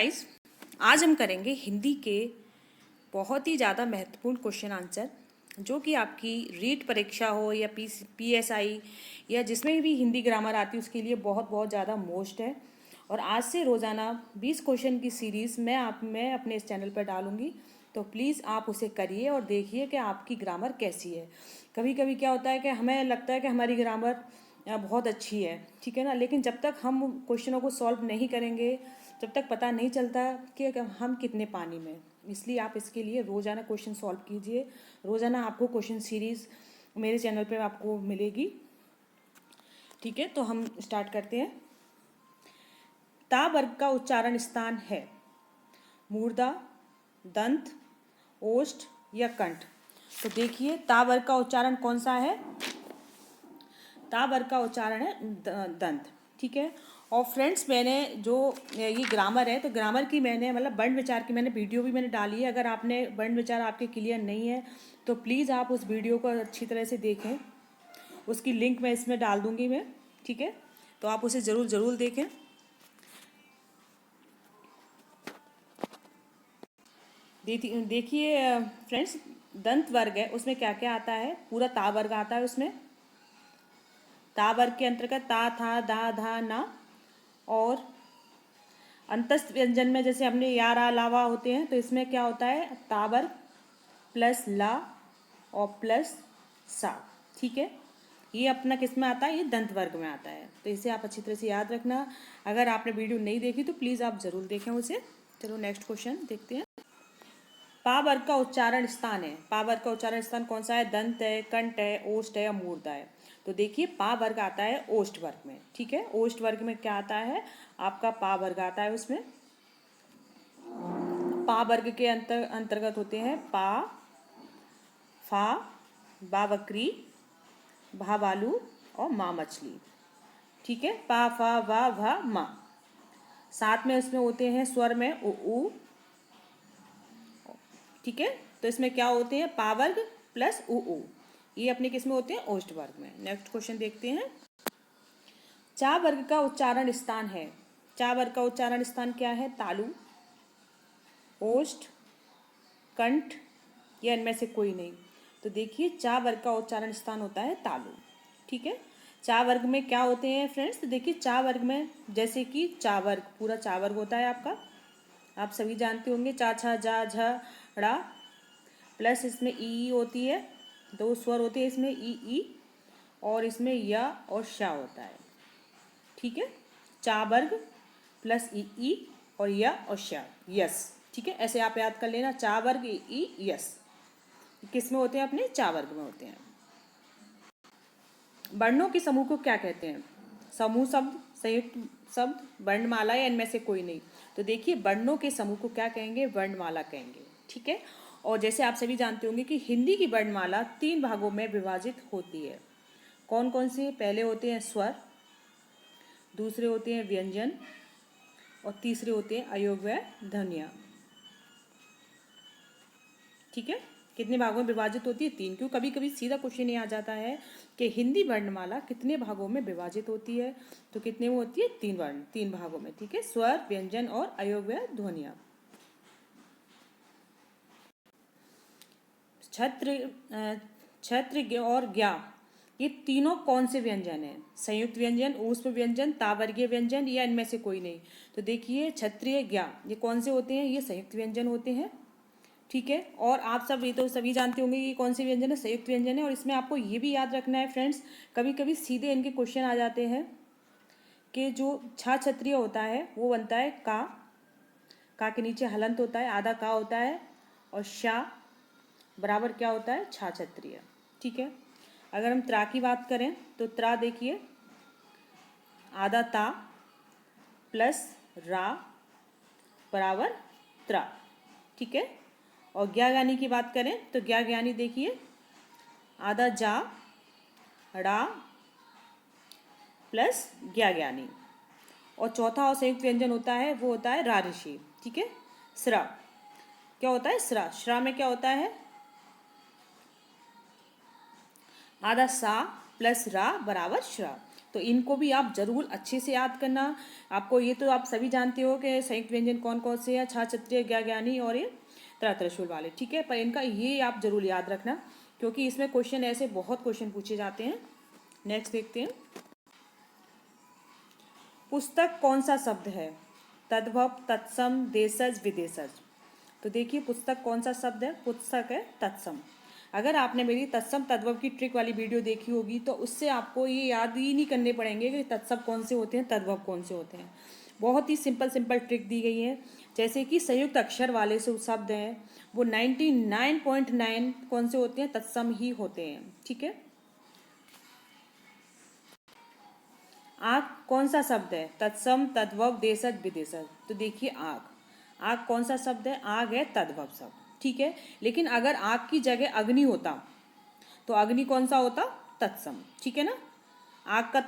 Guys, आज हम करेंगे हिंदी के बहुत ही ज़्यादा महत्वपूर्ण क्वेश्चन आंसर जो कि आपकी रीट परीक्षा हो या पीएसआई या जिसमें भी हिंदी ग्रामर आती है उसके लिए बहुत बहुत ज़्यादा मोस्ट है। और आज से रोज़ाना 20 क्वेश्चन की सीरीज़ मैं अपने इस चैनल पर डालूंगी, तो प्लीज़ आप उसे करिए और देखिए कि आपकी ग्रामर कैसी है। कभी कभी क्या होता है कि हमें लगता है कि हमारी ग्रामर बहुत अच्छी है, ठीक है ना, लेकिन जब तक हम क्वेश्चनों को सॉल्व नहीं करेंगे जब तक पता नहीं चलता कि हम कितने पानी में। इसलिए आप इसके लिए रोज़ाना क्वेश्चन सॉल्व कीजिए। रोज़ाना आपको क्वेश्चन सीरीज़ मेरे चैनल पे आपको मिलेगी, ठीक है। तो हम स्टार्ट करते हैं। ता वर्ग का उच्चारण स्थान है मूर्धा, दंत, ओष्ठ या कंठ। तो देखिए ता वर्ग का उच्चारण कौन सा है। ता वर्ग का उच्चारण है दंत, ठीक है। और फ्रेंड्स, मैंने जो ये ग्रामर है तो ग्रामर की मैंने मतलब वर्ण विचार की मैंने वीडियो भी मैंने डाली है। अगर आपने वर्ण विचार आपके क्लियर नहीं है तो प्लीज़ आप उस वीडियो को अच्छी तरह से देखें। उसकी लिंक मैं इसमें डाल दूंगी मैं, ठीक है। तो आप उसे ज़रूर देखें। देखिए फ्रेंड्स, दंत वर्ग है उसमें क्या क्या आता है। पूरा ता वर्ग आता है उसमें। ता वर्ग के अंतर्गत ता, था, दा, धा, ना और अंतस्थ व्यंजन में जैसे हमने या, रा, लावा होते हैं तो इसमें क्या होता है ता वर्ग प्लस ला और प्लस सा, ठीक है। ये अपना किस में आता है, ये दंत वर्ग में आता है। तो इसे आप अच्छी तरह से याद रखना। अगर आपने वीडियो नहीं देखी तो प्लीज़ आप ज़रूर देखें उसे। चलो नेक्स्ट क्वेश्चन देखते हैं। पा वर्ग का उच्चारण स्थान है। पा वर्ग का उच्चारण स्थान कौन सा है। दंत है, कंठ है, ओष्ठ है या मूर्धा है। तो देखिए पा वर्ग आता है ओष्ठ वर्ग में, ठीक है। ओष्ठ वर्ग में क्या आता है आपका पा वर्ग आता है। उसमें पा वर्ग के अंतर्गत होते हैं पा, फा, बा बकरी, भा भालू और माँ मछली, ठीक है। पा, फा, वा, भा, मा। साथ में उसमें होते हैं स्वर में उ, ठीक है। तो इसमें क्या होते हैं पा वर्ग प्लस उ। ये अपने किस में होते हैं ओष्ठ वर्ग में। नेक्स्ट क्वेश्चन देखते हैं। चा वर्ग का उच्चारण स्थान है। चा वर्ग का उच्चारण स्थान क्या है। तालु, ओष्ठ, कंठ या इनमें से कोई नहीं। तो देखिए चा वर्ग का उच्चारण स्थान होता है तालु, ठीक है। चा वर्ग में क्या होते हैं फ्रेंड्स। तो देखिए चा वर्ग में जैसे कि चा वर्ग, पूरा चा वर्ग होता है आपका, आप सभी जानते होंगे। चा, छा, जा, झ, ड़ा प्लस इसमें ई होती है, दो स्वर होते हैं इसमें ई और इसमें या और शा होता है, ठीक है। चा वर्ग प्लस ई और या और शा, यस, ठीक है। ऐसे आप याद कर लेना। चा वर्ग ई यस किस में होते हैं अपने चा वर्ग में होते हैं। वर्णों के समूह को क्या कहते हैं। समूह शब्द, संयुक्त शब्द, वर्णमाला या इनमें से कोई नहीं। तो देखिए वर्णों के समूह को क्या कहेंगे, वर्णमाला कहेंगे, ठीक है। और जैसे आप सभी जानते होंगे कि हिंदी की वर्णमाला 3 भागों में विभाजित होती है। कौन कौन से। पहले होते हैं स्वर, दूसरे होते हैं व्यंजन और तीसरे होते हैं अयोग्य ध्वनियाँ, ठीक है। कितने भागों में विभाजित होती है, 3। क्यों कभी कभी सीधा क्वेश्चन ये आ जाता है कि हिंदी वर्णमाला कितने भागों में विभाजित होती है। तो कितने में होती है 3 भागों में, ठीक है। स्वर, व्यंजन और अयोग्य ध्वनियाँ। छत्र और ज्ञा ये तीनों कौन से व्यंजन हैं। संयुक्त व्यंजन, ऊष्म व्यंजन, तावर्गीय व्यंजन या इनमें से कोई नहीं। तो देखिए क्षत्रिय, ज्ञा ये कौन से होते हैं, ये संयुक्त व्यंजन होते हैं, ठीक है। और आप सब ये तो सभी जानते होंगे कि कौन से व्यंजन है, संयुक्त व्यंजन है। और इसमें आपको ये भी याद रखना है फ्रेंड्स, कभी कभी सीधे इनके क्वेश्चन आ जाते हैं कि जो छा क्षत्रिय होता है वो बनता है का के नीचे हलंत होता है, आधा का होता है और शा बराबर क्या होता है छा क्षत्रिय, ठीक है। अगर हम त्रा की बात करें तो त्रा देखिए आधा ता प्लस रा बराबर त्रा, ठीक है। और ज्ञा ज्ञानी की बात करें तो ज्ञा ज्ञानी देखिए आधा जा ड़ा प्लस ज्ञा ज्ञानी। और चौथा और संयुक्त व्यंजन होता है वो होता है रा ऋषि, ठीक है। स्रा क्या होता है, स्रा, श्रा में क्या होता है आधा सा प्लस रा बराबर श्रा। तो इनको भी आप जरूर अच्छे से याद करना। आपको ये तो आप सभी जानते हो कि संयुक्त व्यंजन कौन कौन से हैं, छा क्षत्रिय ज्ञानी और ये त्रा त्रिशूल वाले, ठीक है। पर इनका ये आप जरूर याद रखना, क्योंकि इसमें क्वेश्चन ऐसे बहुत क्वेश्चन पूछे जाते हैं। नेक्स्ट देखते हैं, पुस्तक कौन सा शब्द है? तद्भव, तत्सम, देशज, विदेशज। तो देखिए पुस्तक कौन सा शब्द है? पुस्तक है तत्सम। अगर आपने मेरी तत्सम तद्भव की ट्रिक वाली वीडियो देखी होगी तो उससे आपको ये याद ही नहीं करने पड़ेंगे कि तत्सम कौन से होते हैं, तद्भव कौन से होते हैं। बहुत ही सिंपल सिंपल ट्रिक दी गई है। जैसे कि संयुक्त अक्षर वाले से शब्द हैं वो 99.9 कौन से होते हैं? तत्सम ही होते हैं, ठीक है। आग कौन सा शब्द है? तत्सम, तद्भव, देशज, विदेशज। तो देखिए आग, आग कौन सा शब्द है? आग है तद्भव शब्द, ठीक है। लेकिन अगर आग की जगह अग्नि होता तो अग्नि कौन सा होता? तत्सम, ठीक है ना। आग का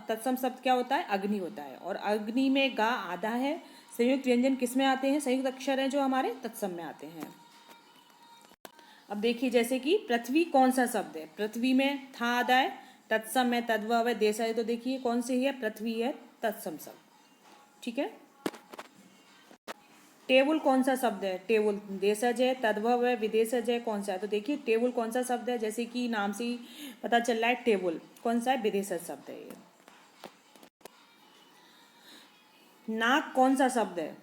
तत्सम शब्द क्या होता है? अग्नि होता है। और अग्नि में गा आधा है। संयुक्त व्यंजन किस में आते हैं? संयुक्त अक्षर हैं जो हमारे तत्सम में आते हैं। अब देखिए जैसे कि पृथ्वी कौन सा शब्द है? पृथ्वी में था आधा है, तत्सम है, तद्भव है, देशज है। तो देखिए कौन सी है? पृथ्वी है तत्सम शब्द, ठीक है। टेबल कौन सा शब्द है? टेबल देशज है, तद्भव है, विदेशज है, कौन सा है? तो देखिए टेबल कौन सा शब्द है? जैसे कि नाम से ही पता चल रहा है टेबल कौन सा है? विदेशज शब्द है ये। नाक कौन सा शब्द है?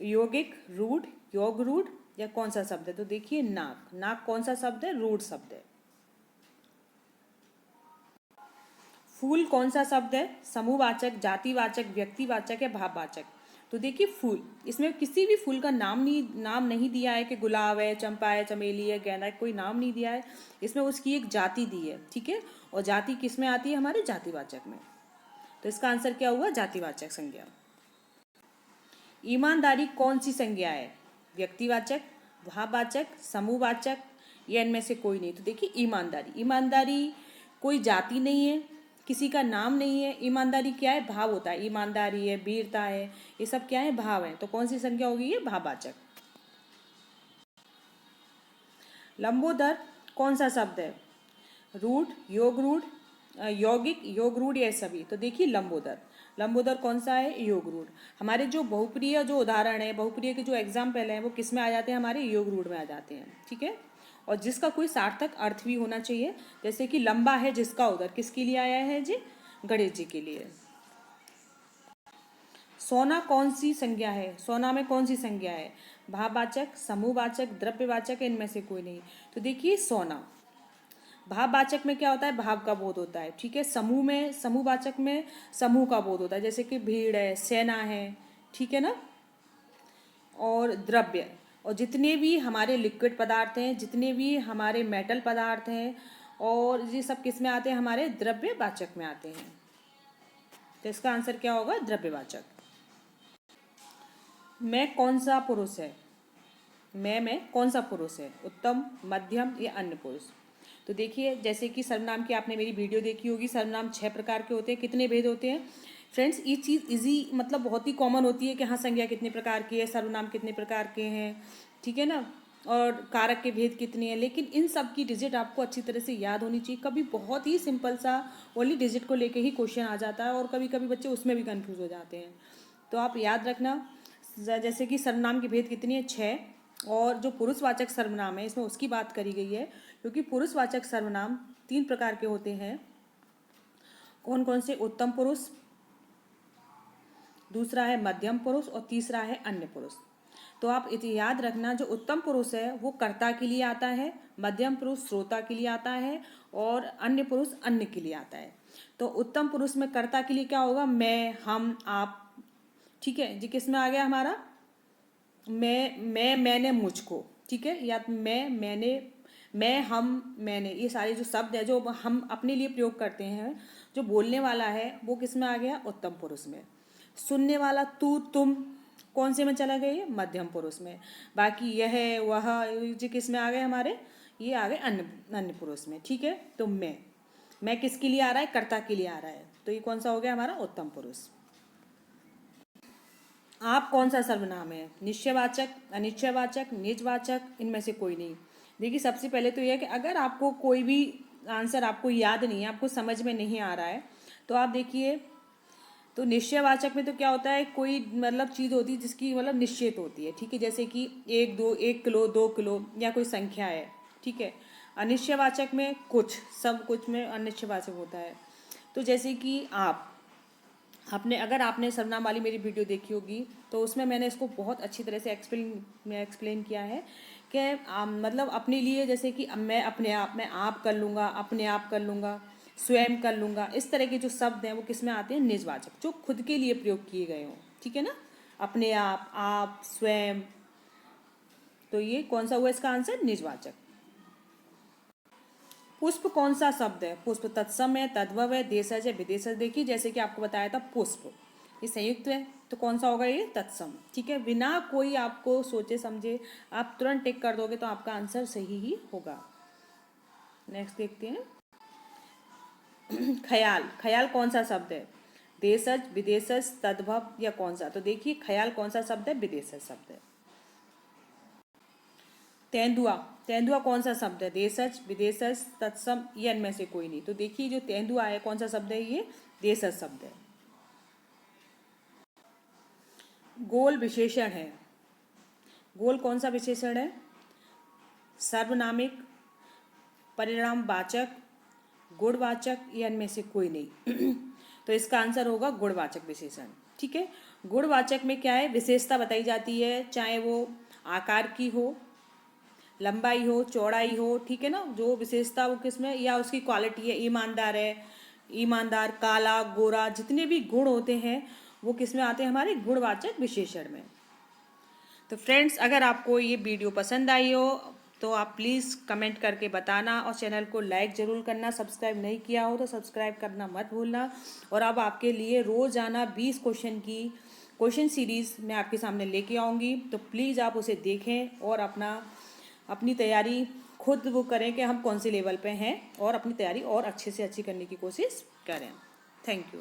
योगिक, रूढ़, योग रूढ़ या कौन सा शब्द है? तो देखिए नाक, नाक कौन सा शब्द है? रूढ़ शब्द है। फूल कौन सा शब्द है? समूहवाचक, जातिवाचक, व्यक्तिवाचक या भाववाचक। तो देखिए फूल, इसमें किसी भी फूल का नाम नहीं दिया है कि गुलाब है, चंपा है, चमेली है, गेंदा है, कोई नाम नहीं दिया है। इसमें उसकी एक जाति दी है, ठीक है। और जाति किस में आती है? हमारे जातिवाचक में। तो इसका आंसर क्या हुआ? जातिवाचक संज्ञा। ईमानदारी कौन सी संज्ञा है? व्यक्तिवाचक, भाववाचक, समूहवाचक या इनमें से कोई नहीं। तो देखिए ईमानदारी, ईमानदारी कोई जाति नहीं है, किसी का नाम नहीं है। ईमानदारी क्या है? भाव होता है। ईमानदारी है, वीरता है, ये सब क्या है? भाव है। तो कौन सी संज्ञा होगी? ये भाववाचक। लंबोदर कौन सा शब्द है? रूढ़, योग रूढ़, यौगिक, योग रूढ़ या सभी। तो देखिए लंबोदर, लंबोदर कौन सा है? योग रूढ़। हमारे जो बहुप्रिय जो उदाहरण है, बहुप्रिय के जो एग्जाम्पल हैं वो किस में आ जाते हैं? हमारे योग रूढ़ में आ जाते हैं, ठीक है। और जिसका कोई सार्थक अर्थ भी होना चाहिए, जैसे कि लंबा है जिसका उदर, किसके लिए आया है जी? गणेश जी के लिए। सोना कौन सी संज्ञा है? सोना में कौन सी संज्ञा है? भाववाचक, समूहवाचक, द्रव्यवाचक, इनमें से कोई नहीं। तो देखिए सोना, भाववाचक में क्या होता है? भाव का बोध होता है, ठीक है। समूह में, समूहवाचक में समूह का बोध होता है, जैसे कि भीड़ है, सेना है, ठीक है ना। और द्रव्य, और जितने भी हमारे लिक्विड पदार्थ हैं, जितने भी हमारे मेटल पदार्थ हैं, और ये सब किस में आते हैं? हमारे द्रव्यवाचक में आते हैं। तो इसका आंसर क्या होगा? द्रव्यवाचक। मैं कौन सा पुरुष है? मैं में कौन सा पुरुष है? उत्तम, मध्यम या अन्य पुरुष। तो देखिए जैसे कि सर्वनाम की आपने मेरी वीडियो देखी होगी, सर्वनाम 6 प्रकार के होते हैं। कितने भेद होते हैं फ्रेंड्स? ये चीज़ इजी मतलब बहुत ही कॉमन होती है कि हाँ संज्ञा कितने प्रकार की है, सर्वनाम कितने प्रकार के हैं, ठीक है ना। और कारक के भेद कितने हैं, लेकिन इन सब की डिजिट आपको अच्छी तरह से याद होनी चाहिए। कभी बहुत ही सिंपल सा ओनली डिजिट को लेके ही क्वेश्चन आ जाता है और कभी कभी बच्चे उसमें भी कन्फ्यूज हो जाते हैं। तो आप याद रखना, जैसे कि सर्वनाम के भेद कितनी है? 6। और जो पुरुषवाचक सर्वनाम है इसमें उसकी बात करी गई है, क्योंकि पुरुषवाचक सर्वनाम 3 प्रकार के होते हैं। कौन कौन से? उत्तम पुरुष, दूसरा है मध्यम पुरुष और तीसरा है अन्य पुरुष। तो आप इसे याद रखना, जो उत्तम पुरुष है वो कर्ता के लिए आता है, मध्यम पुरुष श्रोता के लिए आता है और अन्य पुरुष अन्य के लिए आता है। तो उत्तम पुरुष में कर्ता के लिए क्या होगा? मैं, हम, आप, ठीक है जी। किस में आ गया हमारा? मैं, मैंने, मुझको, ठीक है। या मैं, मैंने, मैं, हम, मैंने, ये सारे जो शब्द है जो हम अपने लिए प्रयोग करते हैं, जो बोलने वाला है वो किस में आ गया? उत्तम पुरुष में। सुनने वाला तू, तुम, कौन से में चला गया? ये मध्यम पुरुष में। बाकी यह, वह, ये किस में आ गए हमारे? ये आ गए अन्य अन्य पुरुष में, ठीक है। तो मैं किसके लिए आ रहा है? कर्ता के लिए आ रहा है। तो ये कौन सा हो गया हमारा? उत्तम पुरुष। आप कौन सा सर्वनाम है? निश्चयवाचक, अनिश्चयवाचक, निजवाचक, इनमें से कोई नहीं। देखिए सबसे पहले तो यह है कि अगर आपको कोई भी आंसर आपको याद नहीं है, आपको समझ में नहीं आ रहा है, तो आप देखिए, तो निश्चयवाचक में तो क्या होता है, कोई मतलब चीज़ होती है जिसकी मतलब निश्चित होती है, ठीक है, जैसे कि 1 किलो 2 किलो या कोई संख्या है, ठीक है। अनिश्चयवाचक में कुछ, सब कुछ में अनिश्चयवाचक होता है। तो जैसे कि अगर आपने सर्वनाम वाली मेरी वीडियो देखी होगी तो उसमें मैंने इसको बहुत अच्छी तरह से एक्सप्लेन किया है कि मतलब अपने लिए, जैसे कि मैं अपने आप में आप कर लूँगा, अपने आप कर लूँगा, स्वयं कर लूँगा, इस तरह के जो शब्द हैं वो किस में आते हैं, निजवाचक, जो खुद के लिए प्रयोग किए गए हों, ठीक है ना। अपने आप, स्वयं, तो ये कौन सा हुआ इसका आंसर, निजवाचक। पुष्प कौन सा शब्द है, पुष्प तत्सम है, तद्भव है, देशज है, विदेशज। देखिए जैसे कि आपको बताया था पुष्प, ये संयुक्त है, तो कौन सा होगा, ये तत्सम, ठीक है। बिना कोई आपको सोचे समझे आप तुरंत टिक कर दोगे तो आपका आंसर सही ही होगा। नेक्स्ट देखते हैं, ख्याल, ख्याल कौन सा शब्द है, देशज, विदेशज, तद्भव या कौन सा। तो देखिए ख्याल कौन सा शब्द है, विदेशज शब्द है। तेंदुआ, तेंदुआ कौन सा शब्द है, देशज, विदेशज, तत्सम, या इनमें से कोई नहीं। तो देखिए जो तेंदुआ है कौन सा शब्द है, ये देशज शब्द है। गोल विशेषण है, गोल कौन सा विशेषण है, सर्वनामिक, परिणामवाचक, गुणवाचक, या इनमें से कोई नहीं। तो इसका आंसर होगा गुणवाचक विशेषण, ठीक है। गुणवाचक में क्या है, विशेषता बताई जाती है, चाहे वो आकार की हो, लंबाई हो, चौड़ाई हो, ठीक है ना, जो विशेषता वो किसमें, या उसकी क्वालिटी है, ईमानदार है, ईमानदार, काला, गोरा, जितने भी गुण होते हैं वो किसमें आते हैं, हमारे गुणवाचक विशेषण में। तो फ्रेंड्स, अगर आपको ये वीडियो पसंद आई हो तो आप प्लीज़ कमेंट करके बताना, और चैनल को लाइक ज़रूर करना, सब्सक्राइब नहीं किया हो तो सब्सक्राइब करना मत भूलना। और अब आपके लिए रोज़ाना 20 क्वेश्चन की क्वेश्चन सीरीज़ मैं आपके सामने लेके आऊँगी, तो प्लीज़ आप उसे देखें और अपनी तैयारी खुद वो करें कि हम कौन से लेवल पे हैं, और अपनी तैयारी और अच्छे से अच्छी करने की कोशिश करें। Thank you.